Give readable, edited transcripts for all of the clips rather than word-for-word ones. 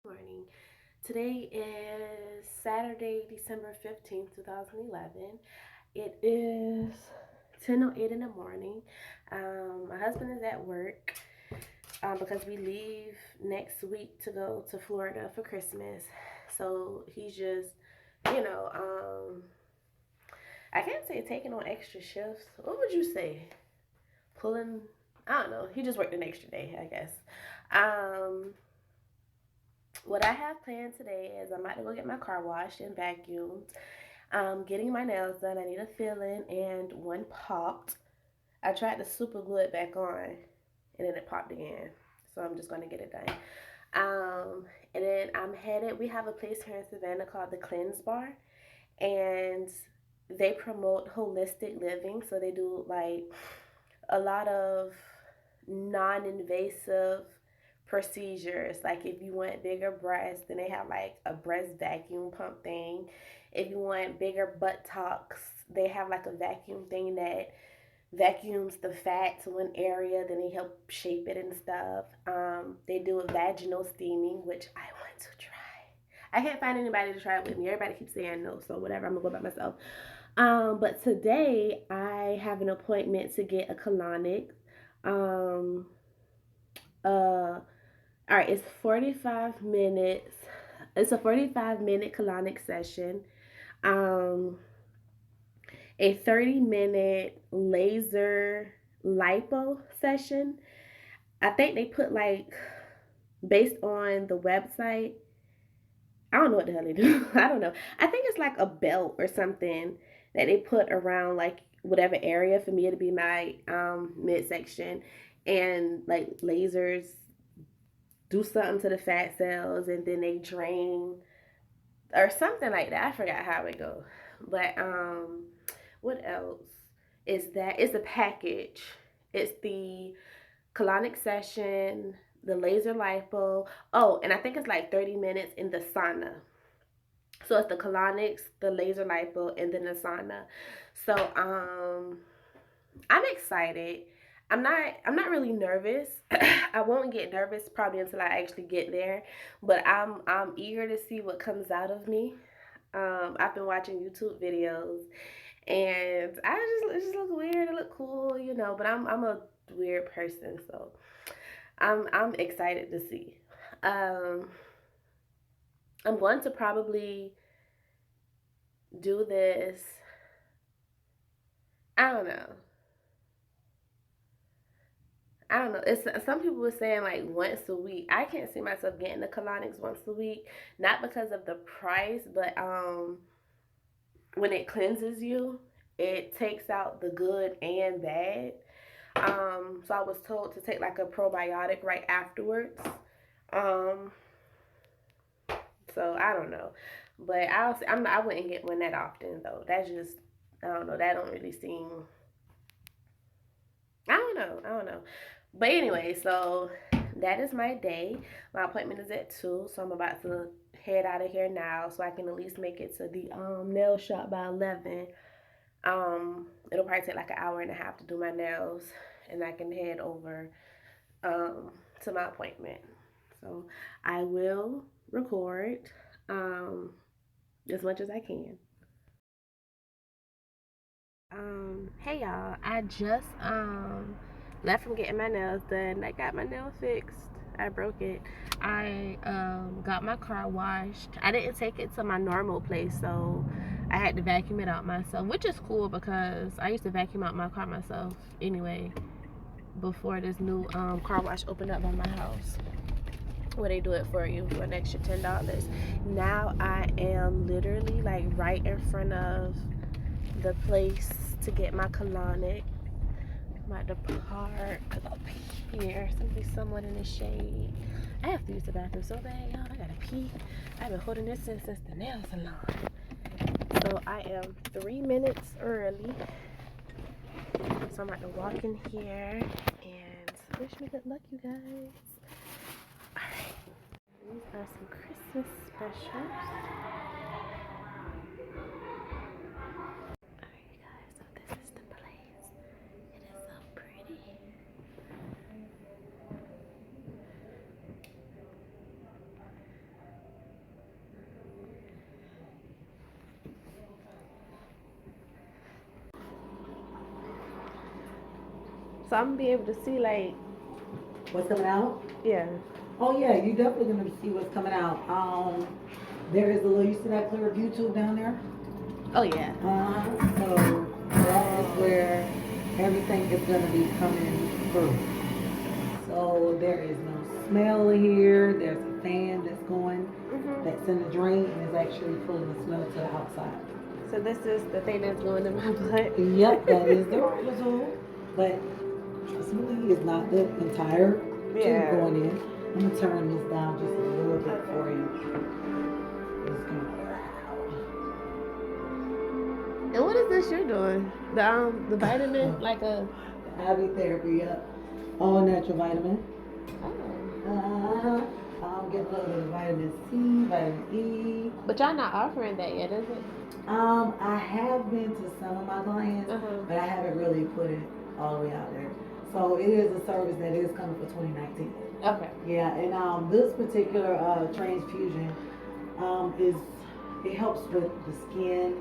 Morning. Today is Saturday, December 15th, 2011. It is 10:08 in the morning. My husband is at work because we leave next week to go to Florida for Christmas. So he's just, you know, I can't say taking on extra shifts. What would you say? Pulling, I don't know. He just worked an extra day, I guess. Um, what I have planned today is I'm about to go get my car washed and vacuumed. Getting my nails done. I need a fill-in and one popped. I tried to super glue it back on and then it popped again. So I'm just going to get it done. And then I'm headed. We have a place here in Savannah called the Cleanse Bar, and they promote holistic living. So they do like a lot of non-invasive procedures. Like if you want bigger breasts, then they have like a breast vacuum pump thing. If you want bigger buttocks, they have like a vacuum thing that vacuums the fat to one area, then they help shape it and stuff. They do a vaginal steaming, which I want to try. I can't find anybody to try it with me. Everybody keeps saying no, so whatever. I'm gonna go by myself. But today I have an appointment to get a colonic. Um, all right, it's 45 minutes. It's a 45-minute colonic session. Um, a 30-minute laser lipo session. I think they put like, based on the website, I don't know what the hell they do. I don't know. I think it's like a belt or something that they put around like whatever area for me to be my midsection, and like lasers do something to the fat cells and then they drain or something like that. I forgot how it goes. But what else is that? It's a package. It's the colonic session, the laser lipo. Oh, and I think it's like 30 minutes in the sauna. So it's the colonics, the laser lipo, and then the sauna. So I'm excited. I'm not really nervous. I won't get nervous probably until I actually get there, but I'm eager to see what comes out of me. I've been watching YouTube videos, and it just look weird. It look cool, but I'm a weird person, so I'm excited to see. Um, I'm going to probably do this. I don't know. I don't know. It's some people were saying like once a week. I can't see myself getting the colonics once a week, not because of the price, but when it cleanses you, it takes out the good and bad. So I was told to take like a probiotic right afterwards. Um, so I don't know, but I wouldn't get one that often though. That's just, I don't know. That don't really seem. I don't know. I don't know. But anyway, so that is my day. My appointment is at 2, so I'm about to head out of here now so I can at least make it to the nail shop by 11. It'll probably take like an hour and a half to do my nails, and I can head over to my appointment. So I will record um, as much as I can. Hey y'all, I just left from getting my nails done. I got my nail fixed. I broke it. I got my car washed. I didn't take it to my normal place, so I had to vacuum it out myself, which is cool because I used to vacuum out my car myself anyway before this new car wash opened up by my house, where they do it for you for an extra $10. Now I am literally like right in front of the place to get my colonic. I'm at the park up here. Somebody somewhat in the shade. I have to use the bathroom so bad, y'all. I gotta pee. I've been holding this in since the nail salon. So I am 3 minutes early. So I'm about to walk in here and wish me good luck, you guys. Alright. These are some Christmas specials. Alright, you guys. So this is the place. It is so pretty. So I'm gonna be able to see like what's coming out. Yeah. Oh yeah, you definitely gonna see what's coming out. There is a little. You see that clear view tube down there? Oh yeah. So that is where everything is gonna be coming through. So there is no smell here. There's a fan that's going, that's in the drain, and is actually pulling the smell to the outside. So this is the thing that's going in my butt. Yep, that is the ribosol. But ultimately, it's not the entire tube going in. I'm gonna turn this down just a little bit for you. It's gonna. And what is this you're doing? The vitamin, like a IV therapy, yep. All natural vitamin. Oh. I'm getting a little bit of vitamin C, vitamin E. But y'all not offering that yet, is it? I have been to some of my clients, but I haven't really put it all the way out there. So it is a service that is coming for 2019. Okay. Yeah, and this particular transfusion is it helps with the skin.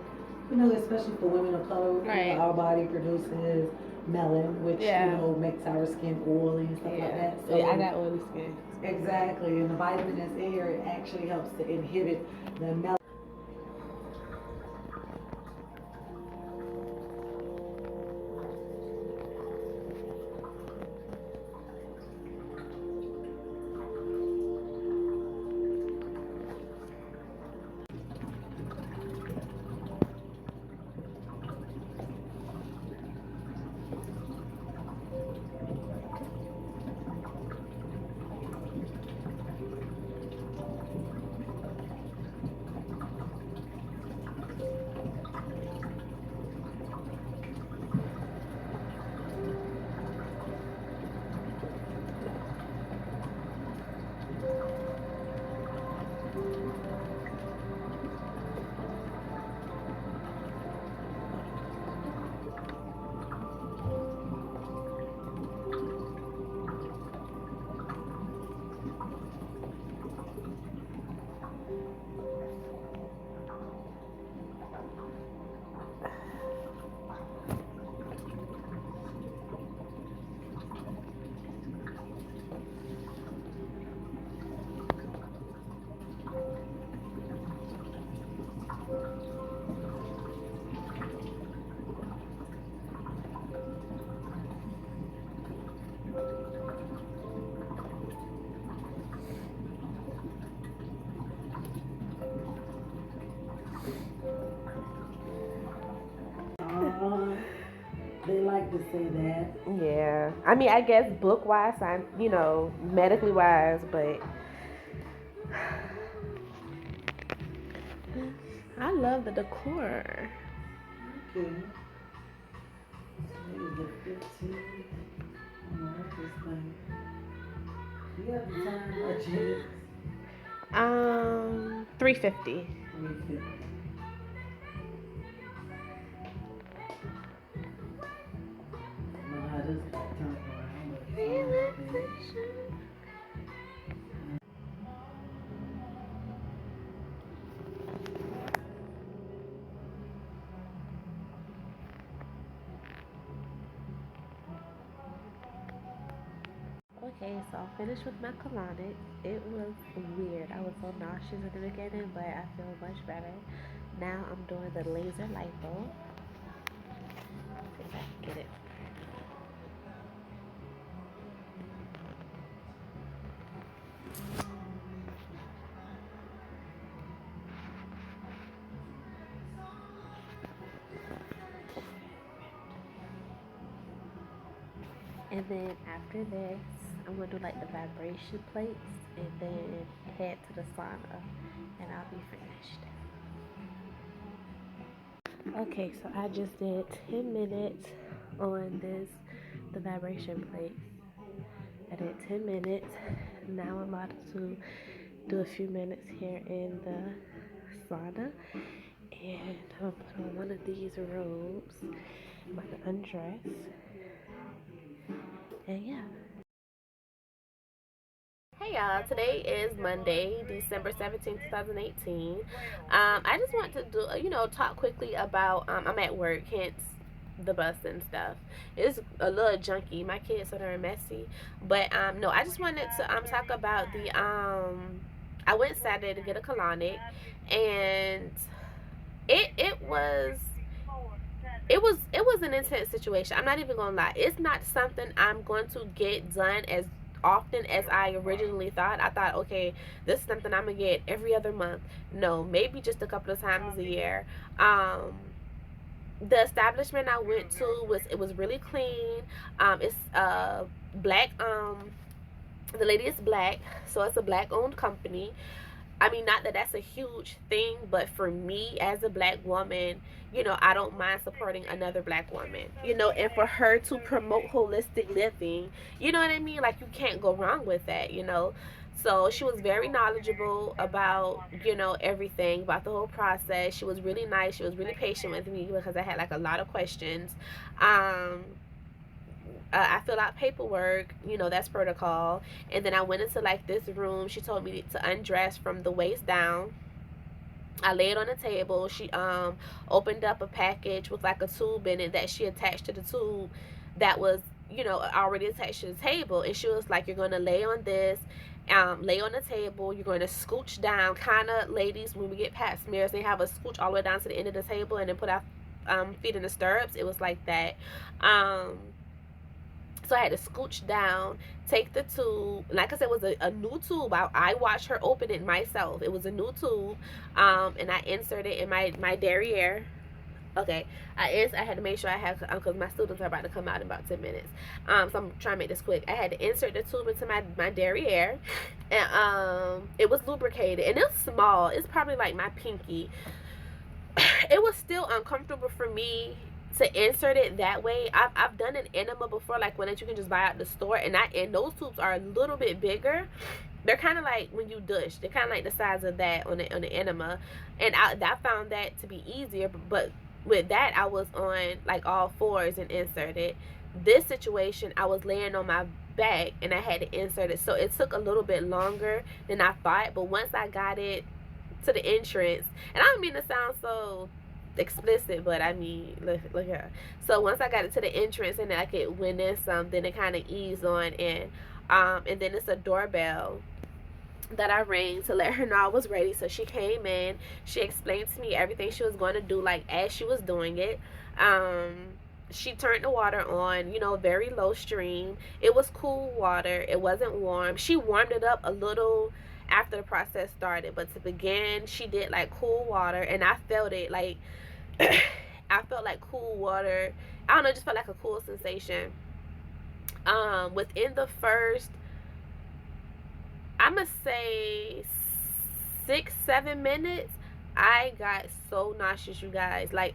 You know, especially for women of color, right. You know, our body produces melanin, which you know makes our skin oily and stuff like that. So I got oily skin. Exactly, and the vitamin that's in here it actually helps to inhibit the melanin. They like to say that. Yeah. I mean, I guess book wise, you know, medically wise, but I love the decor. Okay. Today is the 15th. I'm gonna write this thing. Do you have the time budget? 350. 350. No, I just got time around. Okay, so I finished with my colonic. It was weird. I was so nauseous at the beginning, but I feel much better. Now I'm doing the laser lipo. See if I can get it. And then after this, I'm gonna do like the vibration plates and then head to the sauna and I'll be finished. Okay, so I just did 10 minutes on the vibration plate. I did 10 minutes. Now I'm about to do a few minutes here in the sauna. And I'm gonna put on one of these robes. I'm about to undress. And yeah. Hey y'all, today is Monday, December 17th, 2018. I just want to do, talk quickly about, I'm at work, hence the bus and stuff. It's a little junky. My kids are very messy. But no, I just wanted to talk about the I went Saturday to get a colonic, and it was it was an intense situation. I'm not even gonna lie. It's not something I'm going to get done as often as I originally thought. I thought, okay, this is something I'm gonna get every other month. No, maybe just a couple of times a year. Um, the establishment I went to was really clean. It's black. The lady is black, so it's a black owned company. I mean, not that that's a huge thing, but for me as a black woman, I don't mind supporting another black woman, and for her to promote holistic living, you know what I mean? Like, you can't go wrong with that. So she was very knowledgeable about, everything, about the whole process. She was really nice. She was really patient with me because I had like a lot of questions. Um, I filled out paperwork, that's protocol. And then I went into like this room. She told me to undress from the waist down. I laid on the table. She opened up a package with like a tube in it that she attached to the tube that was, already attached to the table. And she was like, you're gonna lay on this, lay on the table, you're gonna scooch down, kinda, ladies, when we get past smears, they have a scooch all the way down to the end of the table and then put our feet in the stirrups. It was like that. So I had to scooch down, take the tube. Like I said, it was a new tube. I watched her open it myself. It was a new tube. And I inserted it in my derriere. Okay, I had to make sure I had, because my students are about to come out in about 10 minutes. So I'm trying to make this quick. I had to insert the tube into my derriere, and it was lubricated, and it's small. It's probably like my pinky. It was still uncomfortable for me to insert it that way. I've done an enema before, like one that you can just buy at the store, and those tubes are a little bit bigger. They're kind of like when you douche. They're kind of like the size of that on the enema, and I found that to be easier. But with that, I was on like all fours and inserted. This situation, I was laying on my back and I had to insert it, so it took a little bit longer than I thought. But once I got it to the entrance, and I don't mean to sound so explicit, but I mean, look here. So once I got it to the entrance and I could win this then it kind of eased on in. And then it's a doorbell that I rang to let her know I was ready. So she came in, she explained to me everything she was going to do, like as she was doing it. She turned the water on, very low stream. It was cool water, it wasn't warm. She warmed it up a little after the process started, but to begin, she did like cool water, and I felt it like I felt like cool water. I don't know, just felt like a cool sensation. Within the first, I'm gonna say 6-7 minutes, I got so nauseous, you guys. Like,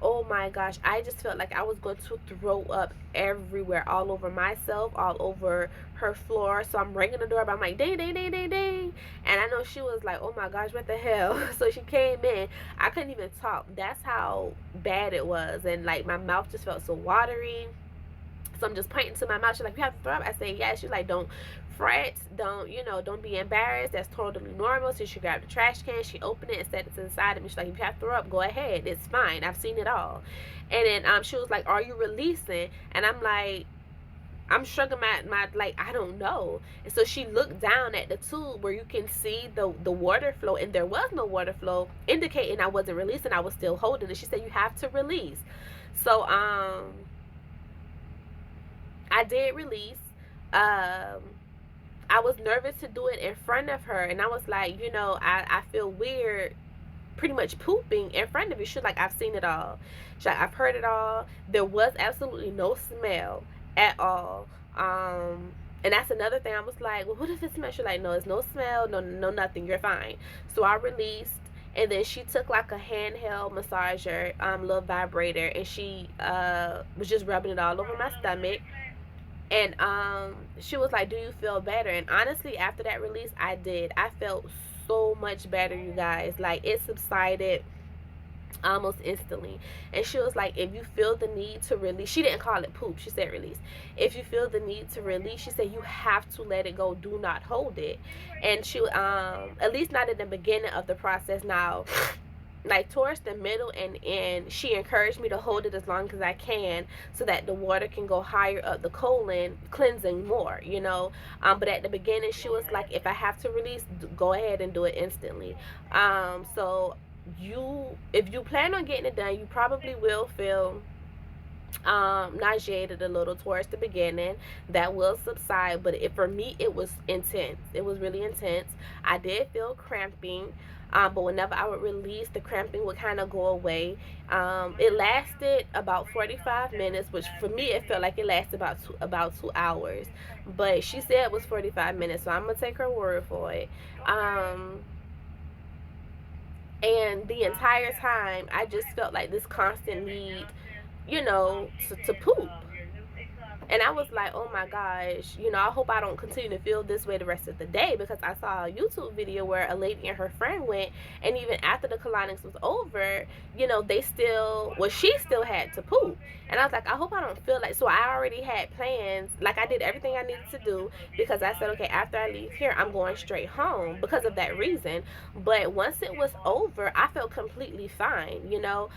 oh my gosh, I just felt like I was going to throw up everywhere, all over myself, all over her floor. So I'm ringing the doorbell. I'm like, ding, ding, ding, ding, ding. And I know she was like, oh my gosh, what the hell? So she came in. I couldn't even talk. That's how bad it was. And like, my mouth just felt so watery. So I'm just pointing to my mouth. She's like, you have to throw up? I say, yes. She's like, don't fret. Don't be embarrassed. That's totally normal. So she grabbed the trash can. She opened it and set it to the side of me. She's like, if you have to throw up, go ahead. It's fine. I've seen it all. And then she was like, are you releasing? And I'm like, I'm shrugging my like, I don't know. And so she looked down at the tube where you can see the water flow, and there was no water flow, indicating I wasn't releasing. I was still holding it. She said, you have to release. So I did release. I was nervous to do it in front of her, and I was like, I feel weird pretty much pooping in front of you. She's like, I've seen it all. She's like, I've heard it all. There was absolutely no smell at all. And that's another thing. I was like, well, what if it smells? She's like, no, it's no smell, no nothing. You're fine. So I released, and then she took like a handheld massager, little vibrator, and she was just rubbing it all over my stomach. And she was like, do you feel better? And honestly, after that release, I did. I felt so much better, you guys. Like, it subsided almost instantly. And she was like, if you feel the need to release, she didn't call it poop, she said release. If you feel the need to release, she said, you have to let it go. Do not hold it. And she at least not in the beginning of the process. Now, like towards the middle, and she encouraged me to hold it as long as I can so that the water can go higher up the colon, cleansing more, you know. But at the beginning she was like, if I have to release, go ahead and do it instantly. So if you plan on getting it done, you probably will feel nauseated a little towards the beginning. That will subside, but for me it was intense. It was really intense. I did feel cramping, but whenever I would release, the cramping would kind of go away. It lasted about 45 minutes, which for me it felt like it lasted about 2 hours, but she said it was 45 minutes, so I'm gonna take her word for it. And the entire time I just felt like this constant need, you know, to poop. And I was like, oh my gosh, you know, I hope I don't continue to feel this way the rest of the day, because I saw a YouTube video where a lady and her friend went, and even after the colonics was over, you know, she still had to poop. And I was like, I hope I don't feel like, so I already had plans, like I did everything I needed to do, because I said, okay, after I leave here, I'm going straight home because of that reason. But once it was over, I felt completely fine, you know.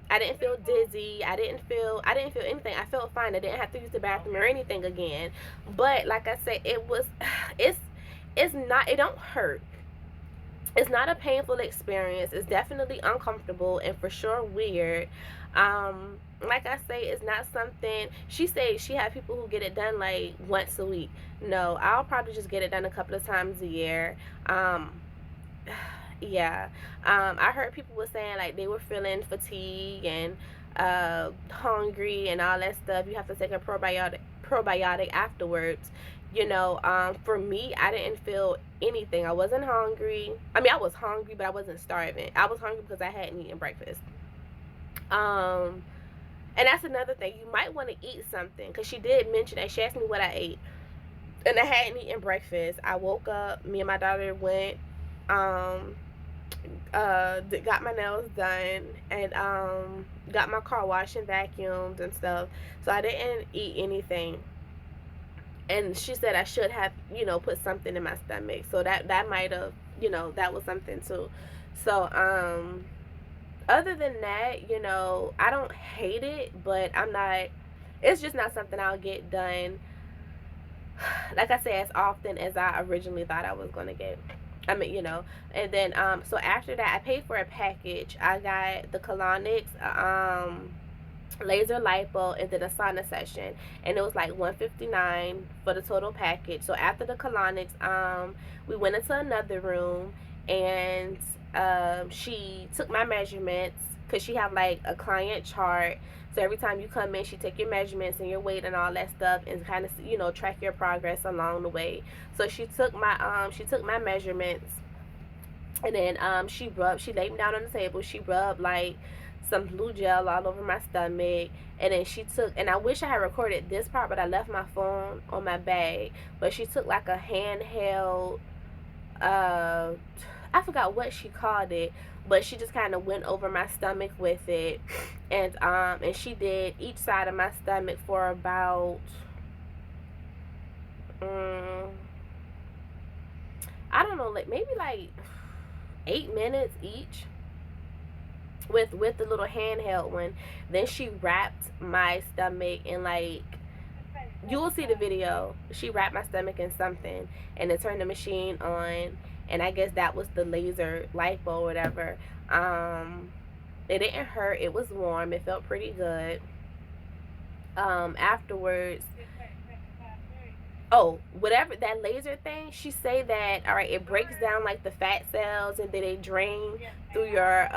I didn't feel dizzy. I didn't feel anything. I felt fine. I didn't have to use the bathroom or anything again. But like I said, it's not, it don't hurt. It's not a painful experience. It's definitely uncomfortable and for sure weird. Like I say, it's not something, she said she had people who get it done like once a week. No, I'll probably just get it done a couple of times a year. Yeah. I heard people were saying like they were feeling fatigue and hungry and all that stuff. You have to take a probiotic afterwards. You know, for me, I didn't feel anything. I wasn't hungry. I mean, I was hungry, but I wasn't starving. I was hungry because I hadn't eaten breakfast. And that's another thing. You might want to eat something, because she did mention that. She asked me what I ate, and I hadn't eaten breakfast. I woke up. Me and my daughter went. Got my nails done, and got my car washed and vacuumed and stuff. So I didn't eat anything. And she said I should have, you know, put something in my stomach. So that might have, you know, that was something too. So other than that, you know, I don't hate it, but it's just not something I'll get done, like I said, as often as I originally thought I was going to get. I mean, you know. And then so after that, I paid for a package. I got the colonics, laser lipo, and then a sauna session, and it was like $159 for the total package. So after the colonics, we went into another room, and she took my measurements, because she had like a client chart. So every time you come in, she take your measurements and your weight and all that stuff, and kind of, you know, track your progress along the way. So she took my measurements, and then she laid me down on the table. She rubbed like some blue gel all over my stomach, and then and I wish I had recorded this part, but I left my phone on my bag. But she took like a handheld, I forgot what she called it, but she just kind of went over my stomach with it, and she did each side of my stomach for about I don't know, like maybe like 8 minutes each, with the little handheld one. Then she wrapped my stomach in, like, you will see the video. She wrapped my stomach in something, and then turned the machine on, and I guess that was the laser lipo or whatever. It didn't hurt. It was warm. It felt pretty good. Afterwards, oh, whatever that laser thing, she say that, all right, it breaks down like the fat cells, and then they drain through your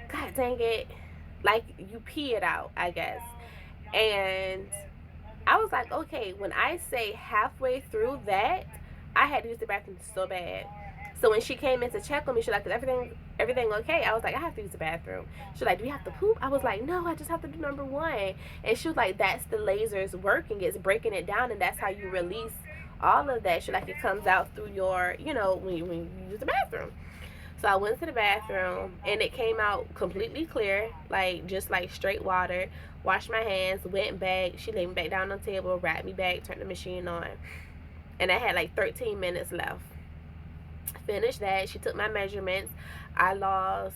god dang it, like you pee it out, I guess. And I was like, okay, when I say halfway through that, I had to use the bathroom so bad. So when she came in to check on me, she was like, is everything okay? I was like, I have to use the bathroom. She was like, do you have to poop? I was like, no, I just have to do number one. And she was like, that's the lasers working. It's breaking it down, and that's how you release all of that. She was like, it comes out through your, you know, when you use the bathroom. So I went to the bathroom, and it came out completely clear, like just like straight water. Washed my hands, went back. She laid me back down on the table, wrapped me back, turned the machine on, and I had like 13 minutes left. Finished that. She took my measurements. I lost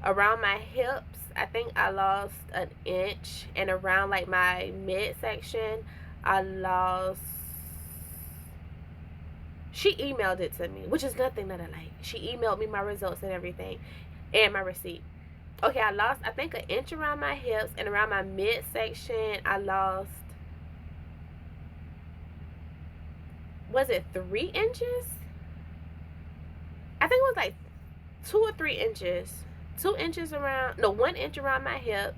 around my hips, I think I lost an inch, and around like my midsection, I lost. She emailed it to me, which is nothing that I like. She emailed me my results and everything, and my receipt. Okay, I lost, I think, an inch around my hips, and around my midsection, I lost. Was it 3 inches? I think it was like 2 or 3 inches. 2 inches around, no, 1 inch around my hips,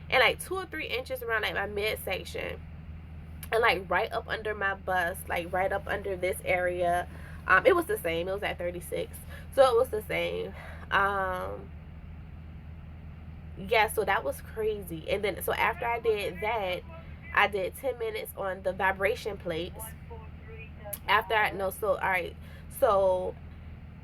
and like 2 or 3 inches around like my midsection, and like right up under my bust, like right up under this area. It was the same. It was at 36, so it was the same. Yeah, so that was crazy. And then so after I did that, I did 10 minutes on the vibration plates. After I no, so all right, so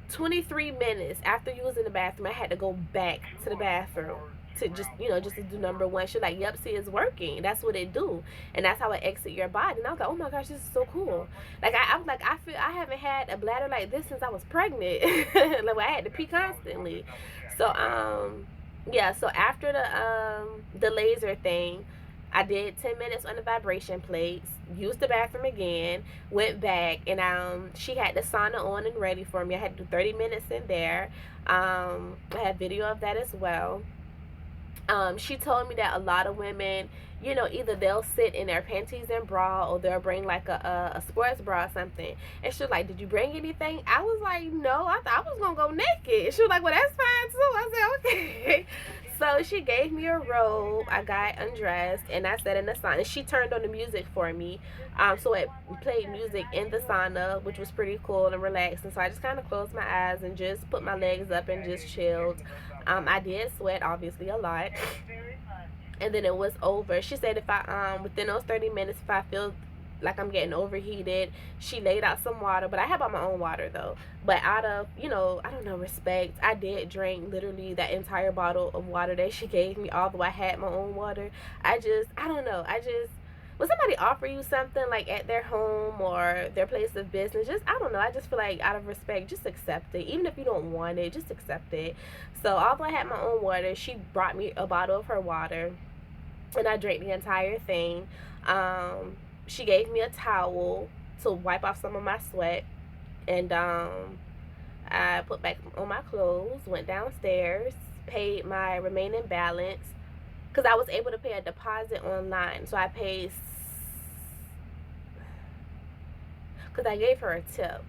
23 minutes after you was in the bathroom, I had to go back to the bathroom to just, just to do number one. She's like, yep, see, it's working. That's what it do. And that's how it exit your body. And I was like, oh my gosh, this is so cool. Like, I was like, I feel I haven't had a bladder like this since I was pregnant. Like, I had to pee constantly. So, yeah, so after the laser thing, I did 10 minutes on the vibration plates, used the bathroom again, went back, and she had the sauna on and ready for me. I had to do 30 minutes in there. I had video of that as well. She told me that a lot of women, either they'll sit in their panties and bra, or they'll bring like a sports bra or something. And she was like, did you bring anything? I was like, no, I thought I was going to go naked. She was like, well, that's fine too. I said, okay. So she gave me a robe. I got undressed, and I sat in the sauna. She turned on the music for me. So it played music in the sauna, which was pretty cool and relaxing. So I just kind of closed my eyes and just put my legs up and just chilled. I did sweat, obviously, a lot. And then it was over. She said if I, within those 30 minutes, if I feel like I'm getting overheated, she laid out some water. But I have my own water, though. But out of, I don't know, respect, I did drink literally that entire bottle of water that she gave me, although I had my own water. I don't know. When somebody offer you something like at their home or their place of business, just, I don't know, I just feel like out of respect, just accept it. Even if you don't want it, just accept it. So although I had my own water, she brought me a bottle of her water, and I drank the entire thing. She gave me a towel to wipe off some of my sweat, and I put back on my clothes, went downstairs, paid my remaining balance, because I was able to pay a deposit online. So I paid, because I gave her a tip.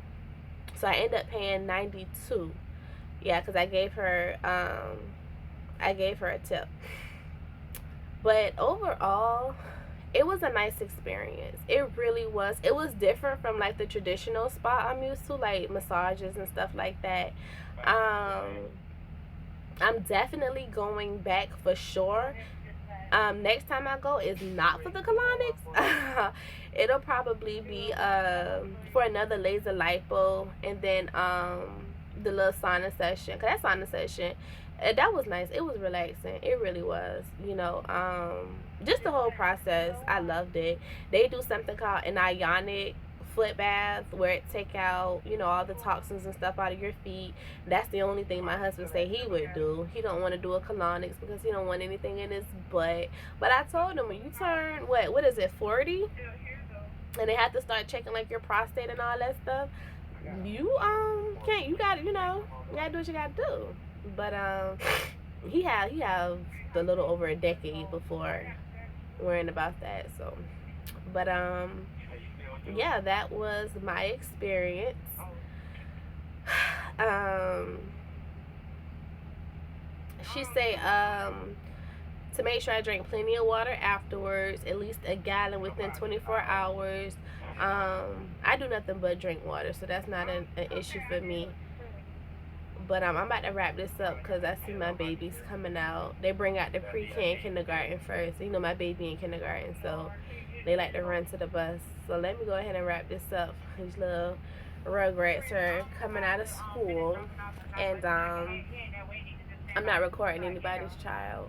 So I ended up paying 92. Yeah, because I gave her a tip. But overall, it was a nice experience. It really was. It was different from like the traditional spa I'm used to, like massages and stuff like that. I'm definitely going back for sure. Next time I go is not for the colonics. It'll probably be for another laser lipo, and then the little sauna session. Cause that sauna session, that was nice. It was relaxing. It really was. Just the whole process, I loved it. They do something called an ionic foot bath, where it take out, all the toxins and stuff out of your feet. That's the only thing my husband say he would do. He don't want to do a colonics because he don't want anything in his butt. But I told him, when you turn what is it, 40, and they have to start checking like your prostate and all that stuff, you can't, you gotta, you gotta do what you gotta do. But he have a little over a decade before worrying about that. So, but yeah, that was my experience. She say to make sure I drink plenty of water afterwards, at least a gallon within 24 hours. I do nothing but drink water, so that's not an issue for me. But I'm about to wrap this up because I see my babies coming out. They bring out the pre-K and kindergarten first. My baby in kindergarten, so they like to run to the bus. So let me go ahead and wrap this up. These little rugrats are coming out of school, and I'm not recording anybody's child.